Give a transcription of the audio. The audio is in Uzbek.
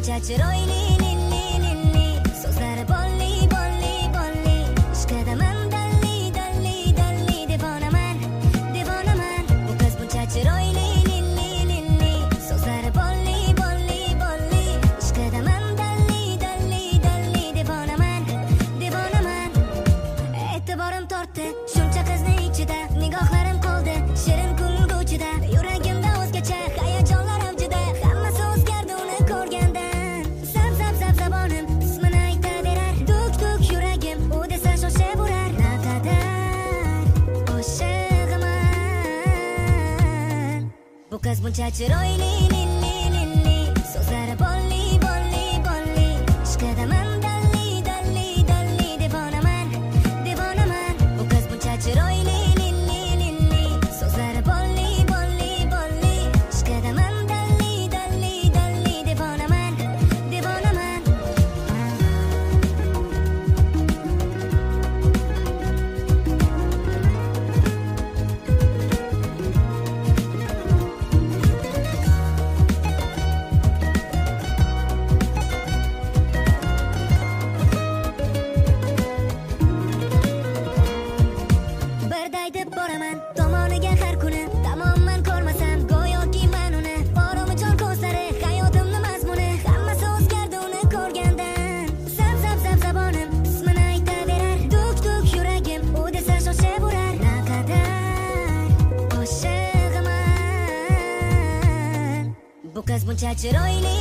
buncha chiroyli lilli lilli, so'zlari bolli bolli bolli, ishqidaman dalli dalli dalli, devonaman devonaman. Bu qiz buncha chiroyli lilli lilli, so'zlari bolli bolli bolli, ishqidaman dalli dalli dalli, devonaman devonaman. E'tiborim tortdi shuncha qizni ichida, nigohlarim qoldi shirin kulguchida, yuragimda o'zgacha hayajonlar avjida, hammasi o'zgardi uni ko'rgandan. Zab zab zab zabonim ismini aytaverar, duk duk yuragim u desa shoshib urar. Naqadar oshiqman, bu qiz buncha chiroyli lilli lilli, so'zlari bolli bolli bolli, ishqidaman dalli dalli dalli, devonaman devonaman. Bu qiz buncha chiroyli lilli lilli, so'zlari bolli bolli bolli, ishqidaman dalli dalli dalli, devonaman devonaman. Birday deb boraman tomoniga har kuni, tamomman ko'rmasam go'yoki men uni. Borimijon ko'zlari hayotimni mazmuni, hammasi o'zgardi uni ko'rgandan. Zab zab zab zabonim ismini aytaverar, duk duk yuragim u desa shoshib urar. Naqadar oshiqman, bu qiz buncha chiroyli